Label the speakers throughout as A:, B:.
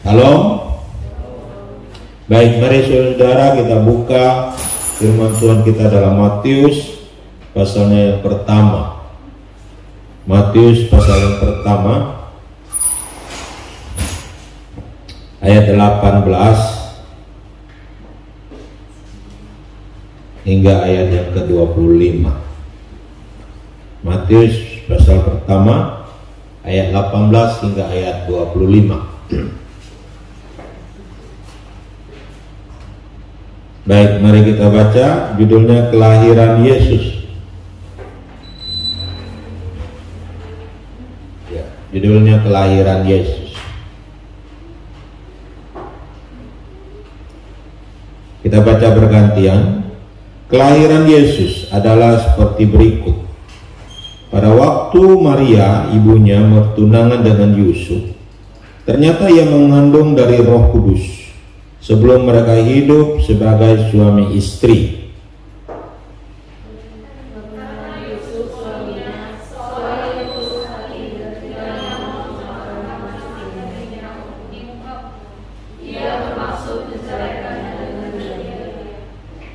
A: Halo. Baik, mari saudara kita buka firman Tuhan kita dalam Matius pasalnya yang pertama. Matius pasal yang pertama ayat 18 hingga ayat yang ke-25. Matius pasal pertama ayat 18 hingga ayat 25. Baik, mari kita baca. Judulnya Kelahiran Yesus. Ya, judulnya Kelahiran Yesus. Kita baca bergantian. Kelahiran Yesus adalah seperti berikut. Pada waktu Maria, ibunya, bertunangan dengan Yusuf, ternyata ia mengandung dari Roh Kudus sebelum mereka hidup sebagai suami istri.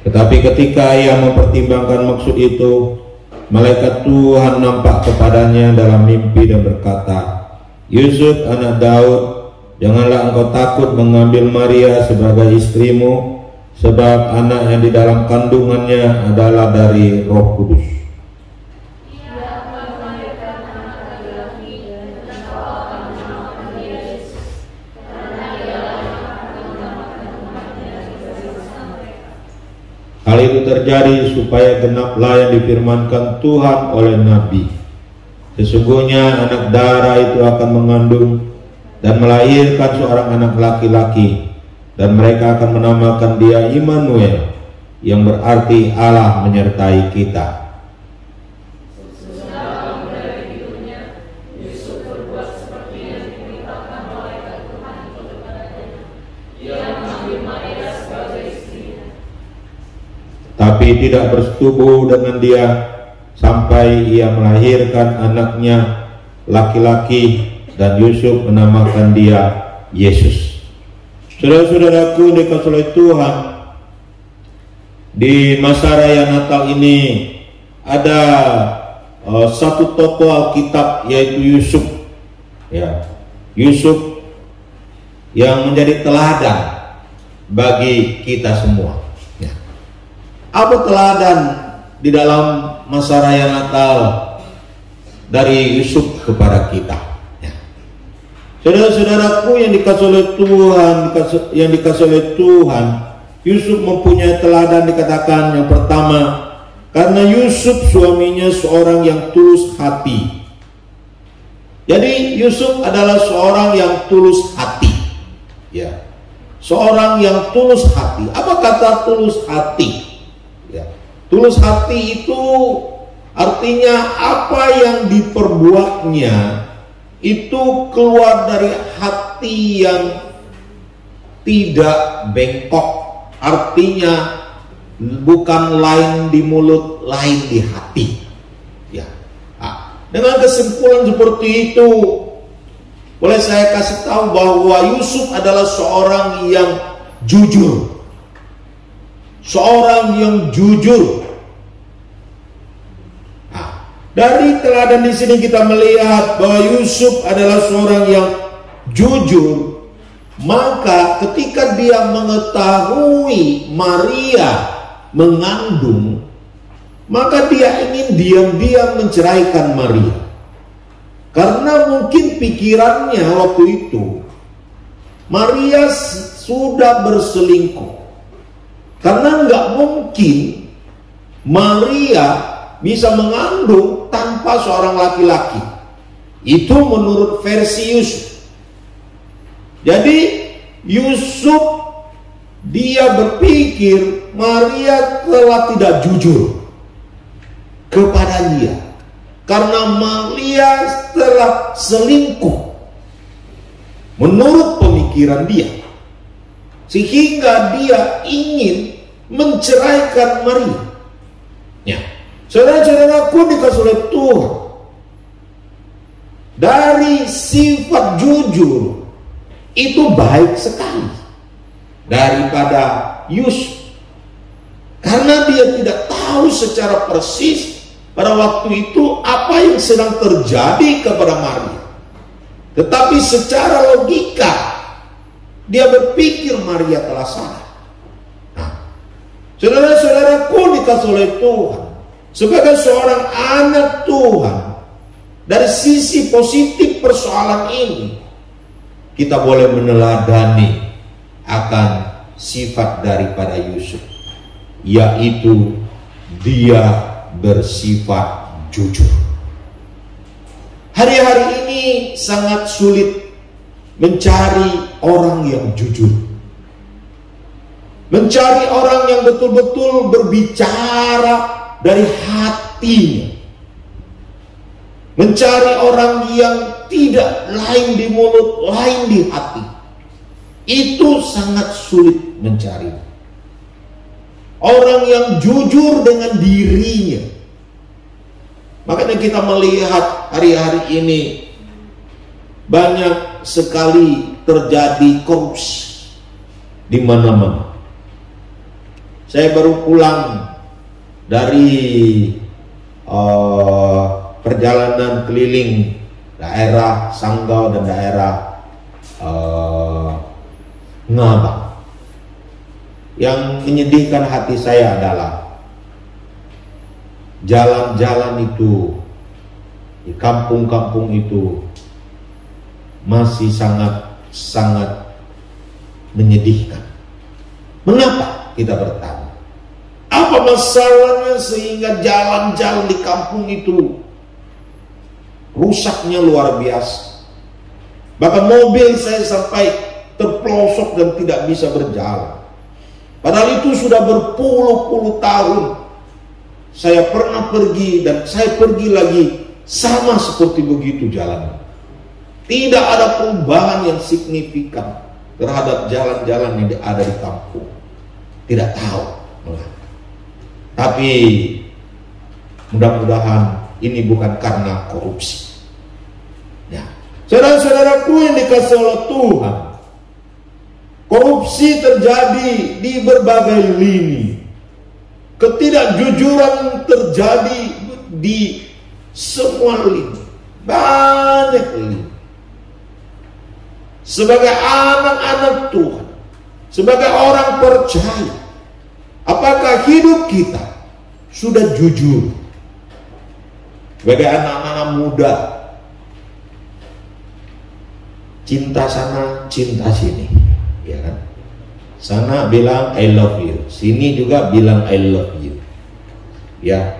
A: Tetapi ketika ia mempertimbangkan maksud itu, malaikat Tuhan nampak kepadanya dalam mimpi dan berkata, "Yusuf, anak Daud, janganlah engkau takut mengambil Maria sebagai istrimu, sebab anak yang di dalam kandungannya adalah dari Roh Kudus. Hal itu terjadi supaya genaplah yang difirmankan Tuhan oleh Nabi. Sesungguhnya anak darah itu akan mengandung dan melahirkan seorang anak laki-laki, dan mereka akan menamakan dia Immanuel, yang berarti Allah menyertai kita." Tapi tidak bersetubuh dengan dia sampai ia melahirkan anaknya laki-laki, dan Yusuf menamakan dia Yesus. Saudara-saudaraku dikasihi oleh Tuhan, di masa raya Natal ini ada satu tokoh Alkitab, yaitu Yusuf. Ya, Yusuf yang menjadi teladan bagi kita semua. Ya. Apa teladan di dalam masa raya Natal dari Yusuf kepada kita? Saudara-saudaraku yang dikasihi oleh Tuhan, Yusuf mempunyai teladan. Dikatakan yang pertama, karena Yusuf suaminya seorang yang tulus hati. Jadi Yusuf adalah seorang yang tulus hati. Ya, seorang yang tulus hati. Apa kata tulus hati? Ya, tulus hati itu artinya apa yang diperbuatnya itu keluar dari hati yang tidak bengkok. Artinya bukan lain di mulut, lain di hati. Ya. Nah, dengan kesimpulan seperti itu, boleh saya kasih tahu bahwa Yusuf adalah seorang yang jujur. Seorang yang jujur. Dari teladan di sini kita melihat bahwa Yusuf adalah seorang yang jujur. Maka ketika dia mengetahui Maria mengandung, maka dia ingin diam-diam menceraikan Maria. Karena mungkin pikirannya waktu itu Maria sudah berselingkuh. Karena nggak mungkin Maria bisa mengandung tanpa seorang laki-laki. Itu menurut versi Yusuf. Jadi Yusuf dia berpikir Maria telah tidak jujur kepada dia, karena Maria telah selingkuh menurut pemikiran dia, sehingga dia ingin menceraikan Maria. Ya. Saudara-saudaraku dikasihi oleh Tuhan, dari sifat jujur itu baik sekali daripada Yusuf, karena dia tidak tahu secara persis pada waktu itu apa yang sedang terjadi kepada Maria. Tetapi secara logika dia berpikir Maria telah salah. Nah, saudara-saudaraku dikasih oleh Tuhan, sebagai seorang anak Tuhan, dari sisi positif persoalan ini, kita boleh meneladani akan sifat daripada Yusuf, yaitu dia bersifat jujur. Hari-hari ini sangat sulit mencari orang yang jujur, mencari orang yang betul-betul berbicara dari hatinya, mencari orang yang tidak lain di mulut, lain di hati. Itu sangat sulit mencari. Orang yang jujur dengan dirinya. Makanya kita melihat hari-hari ini banyak sekali terjadi korupsi di mana-mana. Saya baru pulang dari perjalanan keliling daerah Sanggau dan daerah Ngabang. Yang menyedihkan hati saya adalah jalan-jalan itu di kampung-kampung itu masih sangat menyedihkan. Mengapa? Kita bertanya. Apa masalahnya sehingga jalan-jalan di kampung itu rusaknya luar biasa? Bahkan mobil saya sampai terpelosok dan tidak bisa berjalan. Padahal itu sudah berpuluh-puluh tahun saya pernah pergi dan saya pergi lagi, sama seperti begitu jalan. Tidak ada perubahan yang signifikan terhadap jalan-jalan yang ada di kampung. Tidak tahu mengapa. Tapi mudah-mudahan ini bukan karena korupsi. Ya, saudara-saudaraku yang dikasihi oleh Tuhan, korupsi terjadi di berbagai lini. Ketidakjujuran terjadi di semua lini. Banyak lini. Sebagai anak-anak Tuhan, sebagai orang percaya, apakah hidup kita sudah jujur? Sebagai anak-anak muda, cinta sana, cinta sini, ya kan? Sana bilang I love you, sini juga bilang I love you. Ya,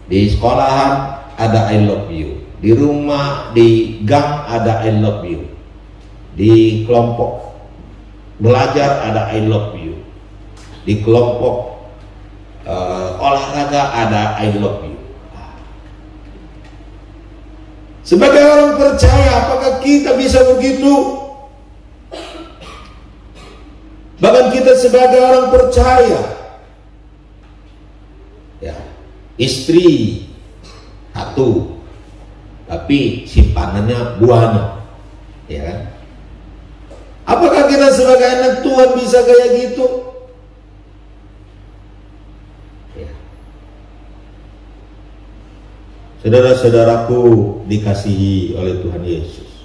A: di sekolahan ada I love you, di rumah, di gang ada I love you, di kelompok belajar ada I love you, di kelompok olahraga ada I love you. Sebagai orang percaya, apakah kita bisa begitu? Bahkan kita sebagai orang percaya, ya, istri satu, tapi simpanannya buahnya, ya kan? Apakah kita sebagai anak Tuhan bisa kayak gitu? Ya. Saudara-saudaraku dikasihi oleh Tuhan Yesus,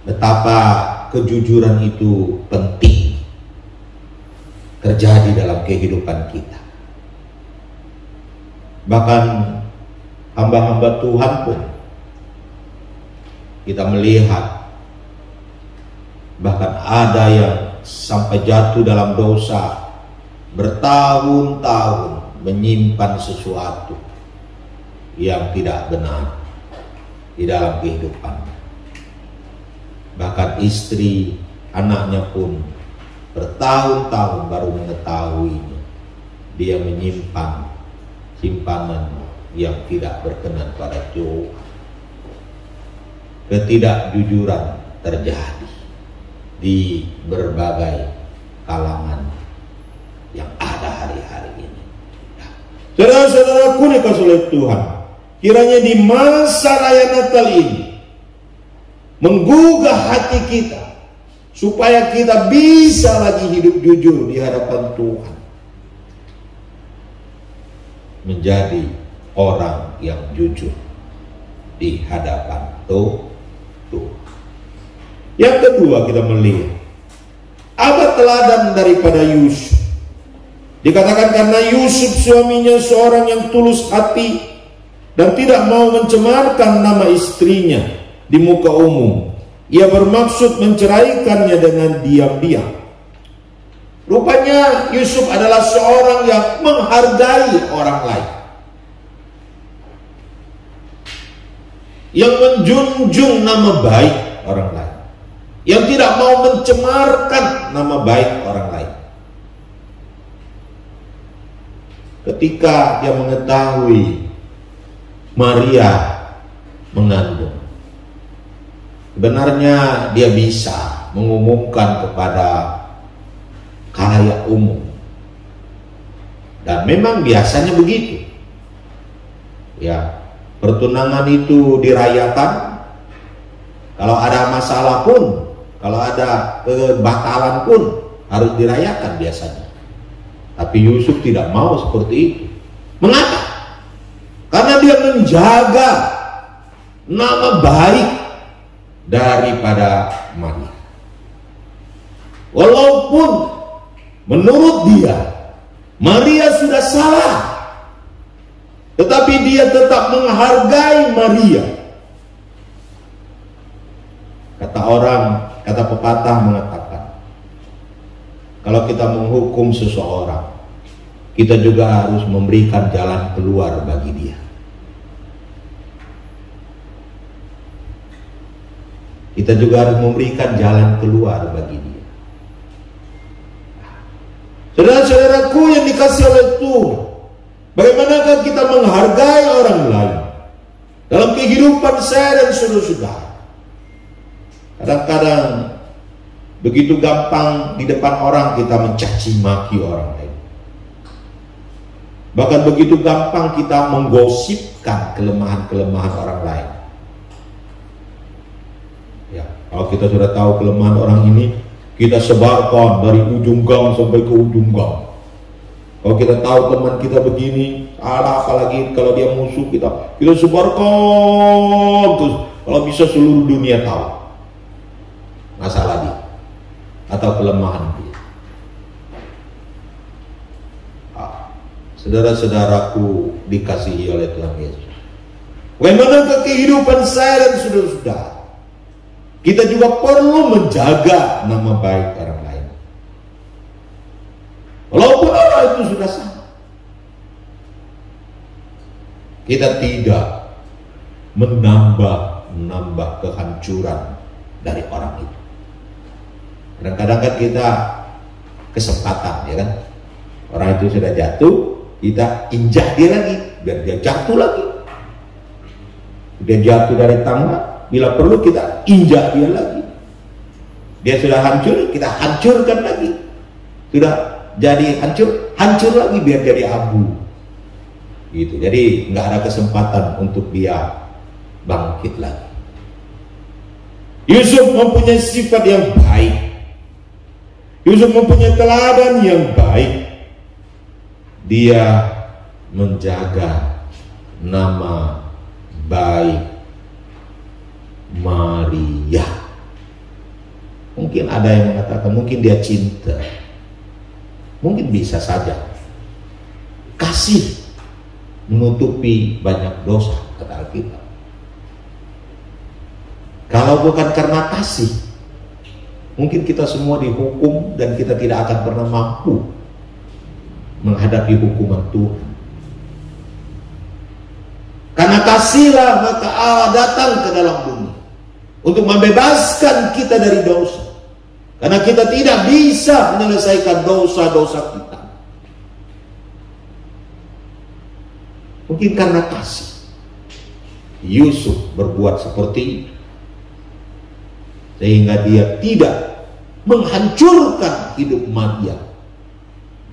A: betapa kejujuran itu penting terjadi dalam kehidupan kita. Bahkan hamba-hamba Tuhan pun kita melihat, bahkan ada yang sampai jatuh dalam dosa, bertahun-tahun menyimpan sesuatu yang tidak benar di dalam kehidupannya. Bahkan istri, anaknya pun bertahun-tahun baru mengetahuinya. Dia menyimpan simpanan yang tidak berkenan pada Tuhan. Ketidakjujuran terjadi di berbagai kalangan yang ada hari-hari ini. Saudara-saudaraku dikasihi oleh Tuhan, kiranya di masa raya Natal ini menggugah hati kita supaya kita bisa lagi hidup jujur di hadapan Tuhan. Menjadi orang yang jujur di hadapan Tuhan. Yang kedua, kita melihat apa teladan daripada Yusuf. Dikatakan karena Yusuf suaminya seorang yang tulus hati dan tidak mau mencemarkan nama istrinya di muka umum, ia bermaksud menceraikannya dengan diam-diam. Rupanya Yusuf adalah seorang yang menghargai orang lain, yang menjunjung nama baik orang lain, yang tidak mau mencemarkan nama baik orang lain. Ketika dia mengetahui Maria mengandung, sebenarnya dia bisa mengumumkan kepada khalayak umum, dan memang biasanya begitu. Ya, pertunangan itu dirayakan. Kalau ada masalah pun, kalau ada kebatalan pun harus dirayakan biasanya. Tapi Yusuf tidak mau seperti itu. Mengapa? Karena dia menjaga nama baik daripada Maria. Walaupun menurut dia Maria sudah salah, tetapi dia tetap menghargai Maria. Kata pepatah mengatakan, kalau kita menghukum seseorang, kita juga harus memberikan jalan keluar bagi dia. Kita juga harus memberikan jalan keluar bagi dia. Saudara-saudaraku yang dikasihi oleh Tuhan, bagaimanakah kita menghargai orang lain dalam kehidupan saya dan saudara-saudara? Kadang-kadang begitu gampang di depan orang kita mencaci maki orang lain. Bahkan begitu gampang kita menggosipkan kelemahan-kelemahan orang lain. Ya, kalau kita sudah tahu kelemahan orang ini, kita sebarkan dari ujung gang sampai ke ujung gang. Kalau kita tahu teman kita begini, salah, apalagi kalau dia musuh kita sebarkan terus. Kalau bisa seluruh dunia tahu masalah dia atau kelemahan dia. Saudara-saudaraku dikasihi oleh Tuhan Yesus, bagaimana kehidupan saya dan saudara-saudara? Kita juga perlu menjaga nama baik orang lain. Walaupun orang itu sudah salah, kita tidak menambah kehancuran dari orang itu. Kadang-kadang kan kita kesempatan, ya kan? Orang itu sudah jatuh, kita injak dia lagi, biar dia jatuh lagi. Dia jatuh dari tangga, bila perlu kita injak dia lagi. Dia sudah hancur, kita hancurkan lagi. Sudah jadi hancur lagi biar jadi abu. Gitu. Jadi nggak ada kesempatan untuk dia bangkit lagi. Yusuf mempunyai sifat yang baik. Yusuf mempunyai teladan yang baik. Dia menjaga nama baik Maria. Mungkin ada yang mengatakan mungkin dia cinta. Mungkin bisa saja. Kasih menutupi banyak dosa, kata Alkitab. Kalau bukan karena kasih, mungkin kita semua dihukum dan kita tidak akan pernah mampu menghadapi hukuman Tuhan. Karena kasihlah maka Allah datang ke dalam bumi untuk membebaskan kita dari dosa. Karena kita tidak bisa menyelesaikan dosa-dosa kita. Mungkin karena kasih, Yusuf berbuat seperti itu, sehingga dia tidak menghancurkan hidup Maria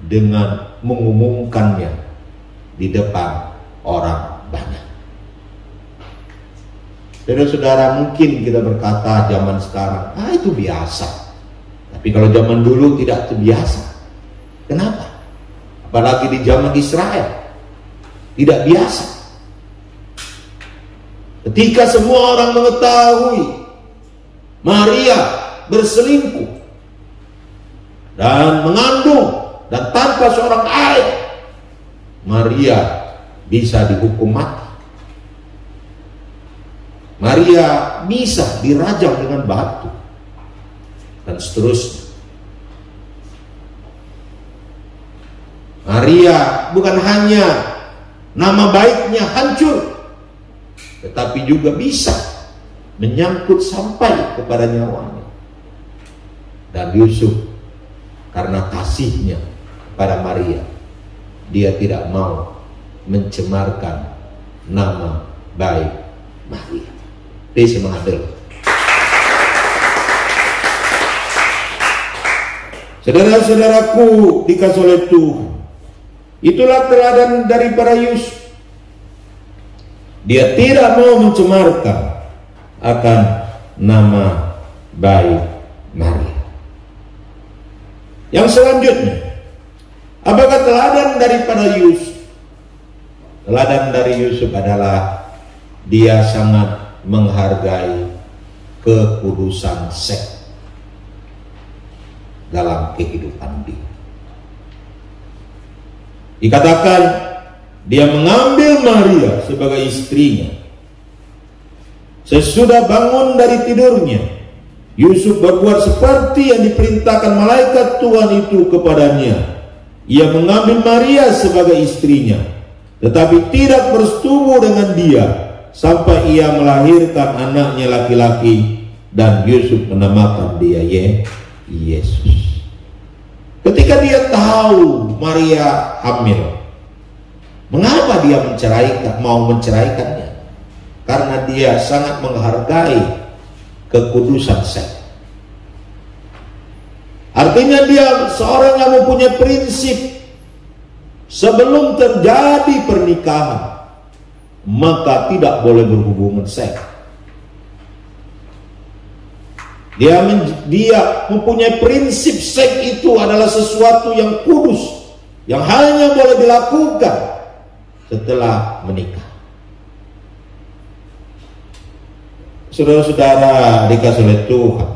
A: dengan mengumumkannya di depan orang banyak. Saudara-saudara, mungkin kita berkata zaman sekarang, itu biasa. Tapi kalau zaman dulu tidak terbiasa. Kenapa? Apalagi di zaman Israel, tidak biasa. Ketika semua orang mengetahui Maria berselingkuh dan mengandung dan tanpa seorang ayah, Maria bisa dihukum mati. Maria bisa dirajam dengan batu dan seterusnya. Maria bukan hanya nama baiknya hancur, tetapi juga bisa menyangkut sampai kepada nyawanya. Dan Yusuf karena kasihnya pada Maria, dia tidak mau mencemarkan nama baik Maria. Dia semangat dulu. Saudara-saudaraku dikasih oleh Tuhan, itulah teladan daripada Yusuf. Dia tidak mau mencemarkan akan nama baik Maria. Yang selanjutnya, apakah teladan daripada Yusuf? Teladan dari Yusuf adalah dia sangat menghargai kekudusan seks dalam kehidupan dia. Dikatakan dia mengambil Maria sebagai istrinya. Sesudah bangun dari tidurnya, Yusuf berbuat seperti yang diperintahkan malaikat Tuhan itu kepadanya. Ia mengambil Maria sebagai istrinya, tetapi tidak bersetubuh dengan dia sampai ia melahirkan anaknya laki-laki, dan Yusuf menamakan dia Yesus. Ketika dia tahu Maria hamil, mengapa dia mau menceraikannya? Karena dia sangat menghargai kekudusan seks. Artinya dia seorang yang mempunyai prinsip, sebelum terjadi pernikahan maka tidak boleh berhubungan seks. Dia mempunyai prinsip seks itu adalah sesuatu yang kudus, yang hanya boleh dilakukan setelah menikah. Saudara-saudara dikasih oleh Tuhan,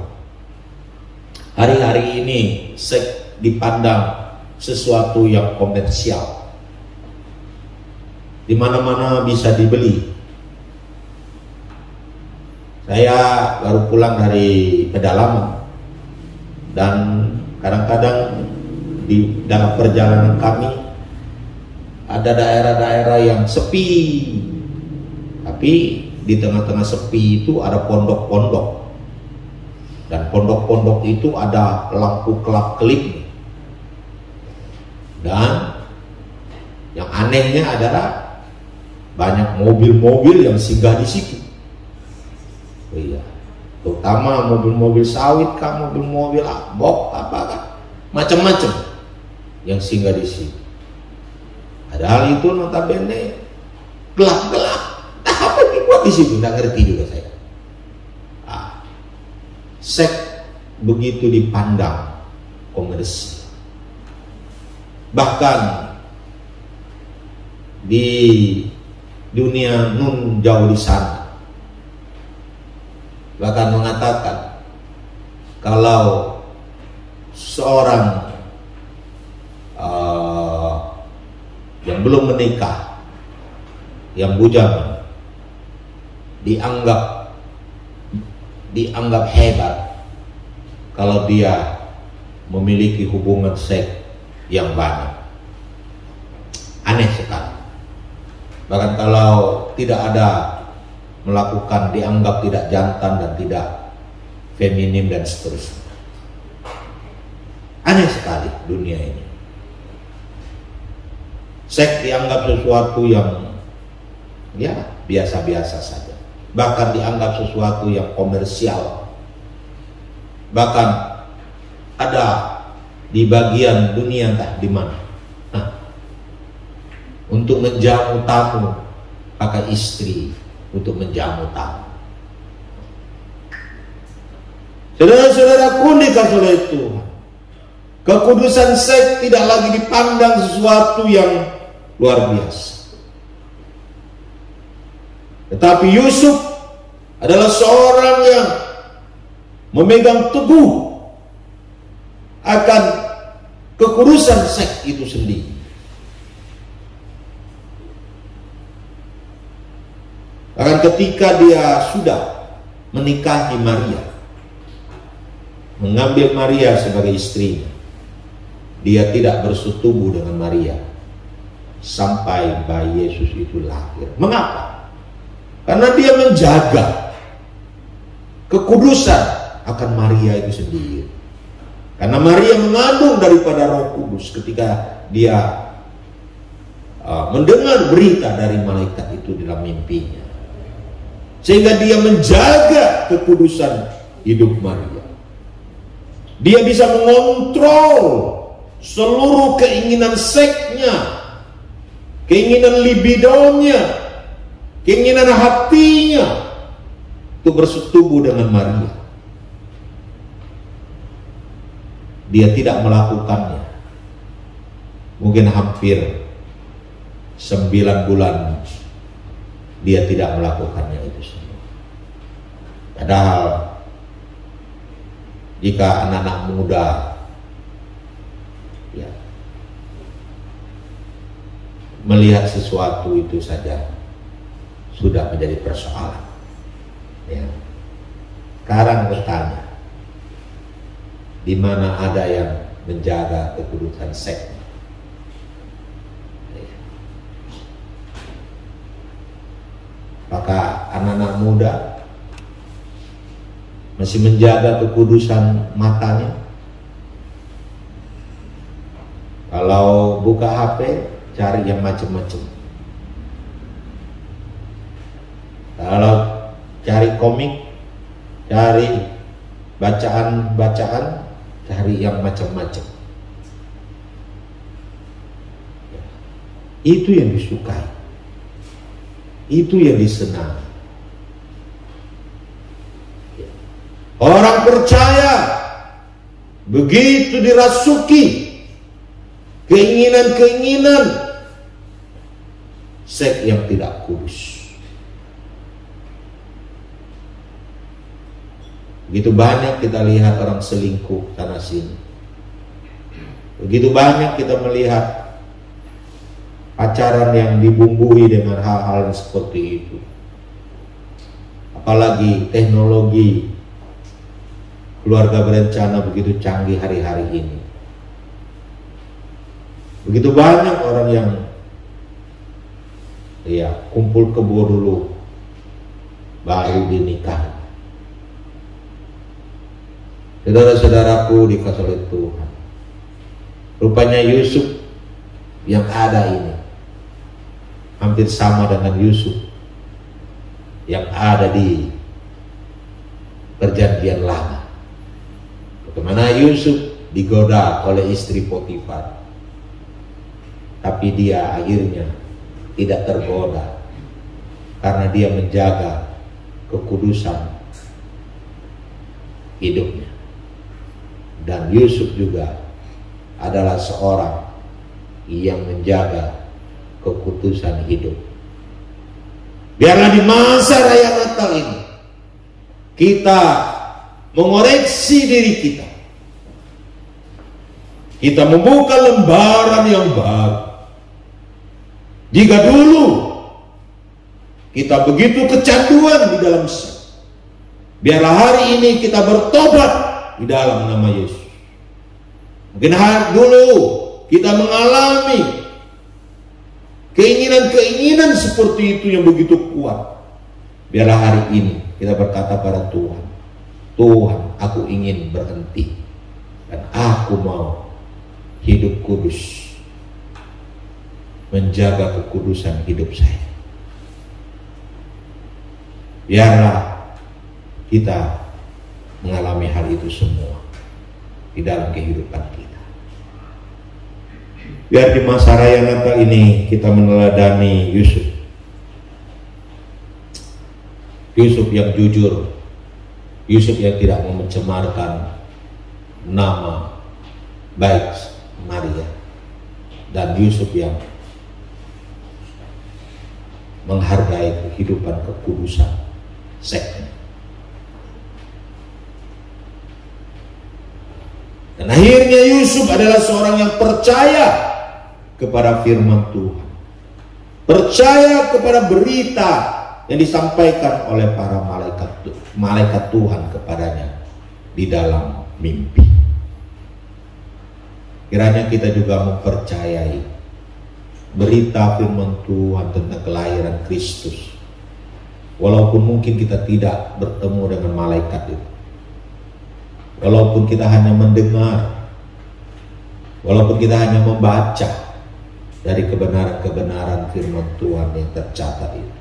A: hari-hari ini seks dipandang sesuatu yang komersial. Di mana-mana bisa dibeli. Saya baru pulang dari pedalaman, dan kadang-kadang di dalam perjalanan kami ada daerah-daerah yang sepi, tapi di tengah-tengah sepi itu ada pondok-pondok, dan pondok-pondok itu ada lampu kelap-kelip. Dan yang anehnya adalah banyak mobil-mobil yang singgah di situ. Oh iya, terutama mobil-mobil sawit kah, mobil-mobil bok apakah, macam-macam yang singgah di situ. Padahal itu notabene gelap-gelap. Apa dibuat di situ? Nggak ngerti juga saya. Seks begitu dipandang komersial. Bahkan di dunia nun jauh di sana, bahkan mengatakan kalau seorang yang belum menikah, yang bujang, dianggap hebat kalau dia memiliki hubungan seks yang banyak. Aneh sekali. Bahkan kalau tidak ada melakukan, dianggap tidak jantan dan tidak feminim dan seterusnya. Aneh sekali dunia ini. Seks dianggap sesuatu yang ya biasa-biasa saja. Bahkan dianggap sesuatu yang komersial. Bahkan ada di bagian dunia entah di mana, untuk menjamu tamu pakai istri untuk menjamu tamu. Saudara-saudaraku dikasih oleh Tuhan, kekudusan seks tidak lagi dipandang sesuatu yang luar biasa. Tetapi Yusuf adalah seorang yang memegang teguh akan kekudusan seks itu sendiri. Bahkan ketika dia sudah menikahi Maria, mengambil Maria sebagai istrinya, dia tidak bersetubuh dengan Maria sampai bayi Yesus itu lahir. Mengapa? Karena dia menjaga kekudusan akan Maria itu sendiri. Karena Maria mengandung daripada Roh Kudus ketika dia mendengar berita dari malaikat itu dalam mimpinya, sehingga dia menjaga kekudusan hidup Maria. Dia bisa mengontrol seluruh keinginan seksnya, keinginan libidonya, keinginan hatinya untuk bersetubuh dengan Maria. Dia tidak melakukannya. Mungkin hampir 9 bulan dia tidak melakukannya itu semua. Padahal jika anak-anak muda ya, melihat sesuatu itu saja sudah menjadi persoalan. Ya. Sekarang bertanya, di mana ada yang menjaga kekudusan seks? Ya. Maka anak-anak muda masih menjaga kekudusan matanya. Kalau buka HP, cari yang macam-macam. Kalau cari komik, cari bacaan-bacaan, cari yang macam-macam. Itu yang disukai, itu yang disenangi. Orang percaya begitu dirasuki keinginan-keinginan seks yang tidak kudus. Begitu banyak kita lihat orang selingkuh sana sini. Begitu banyak kita melihat pacaran yang dibumbui dengan hal-hal seperti itu. Apalagi teknologi keluarga berencana begitu canggih hari-hari ini. Begitu banyak orang yang kumpul kebo dulu baru dinikah. Saudara-saudaraku dikasih oleh Tuhan, rupanya Yusuf yang ada ini hampir sama dengan Yusuf yang ada di Perjanjian Lama. Bagaimana Yusuf digoda oleh istri Potifar, tapi dia akhirnya tidak tergoda karena dia menjaga kekudusan hidupnya. Dan Yusuf juga adalah seorang yang menjaga kekudusan hidup. Biarlah di masa raya Natal ini kita mengoreksi diri kita. Kita membuka lembaran yang baru. Jika dulu kita begitu kecanduan di dalam seks, biarlah hari ini kita bertobat di dalam nama Yesus. Mungkin dulu kita mengalami keinginan-keinginan seperti itu yang begitu kuat. Biarlah hari ini kita berkata pada Tuhan, Tuhan, aku ingin berhenti dan aku mau hidup kudus, menjaga kekudusan hidup saya. Biarlah kita mengalami hal itu semua di dalam kehidupan kita. Biar di masa raya Natal ini kita meneladani Yusuf. Yusuf yang jujur Yusuf yang tidak mau mencemarkan nama baik Maria, dan Yusuf yang menghargai kehidupan kekudusan seksnya. Dan akhirnya Yusuf adalah seorang yang percaya kepada firman Tuhan, percaya kepada berita yang disampaikan oleh para malaikat Tuhan kepadanya di dalam mimpi. Kiranya kita juga mempercayai berita firman Tuhan tentang kelahiran Kristus, walaupun mungkin kita tidak bertemu dengan malaikat itu, walaupun kita hanya mendengar, walaupun kita hanya membaca dari kebenaran-kebenaran firman Tuhan yang tercatat itu,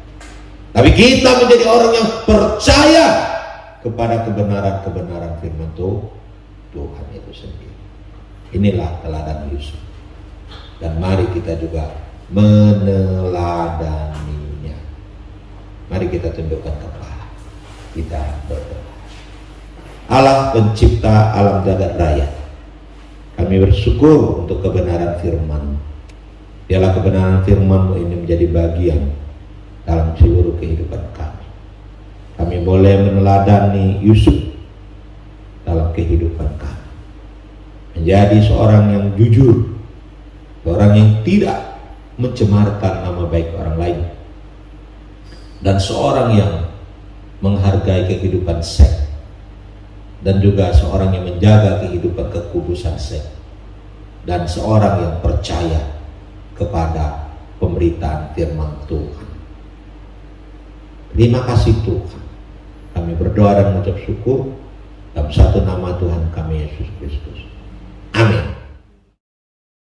A: tapi kita menjadi orang yang percaya kepada kebenaran-kebenaran firman Tuhan itu sendiri. Inilah teladan Yusuf, dan mari kita juga meneladaninya. Mari kita tundukkan kepala, kita berdoa. Allah pencipta alam jagat raya, kami bersyukur untuk kebenaran firman. Biarlah kebenaran firman-Mu ini menjadi bagian dalam seluruh kehidupan kami. Kami boleh meneladani Yusuf dalam kehidupan kami, menjadi seorang yang jujur, seorang yang tidak mencemarkan nama baik orang lain, dan seorang yang menghargai kehidupan seks, dan juga seorang yang menjaga kehidupan kekudusan seks, dan seorang yang percaya kepada pemberitaan firman Tuhan. Terima kasih Tuhan. Kami berdoa dan mengucap syukur dalam satu nama Tuhan kami Yesus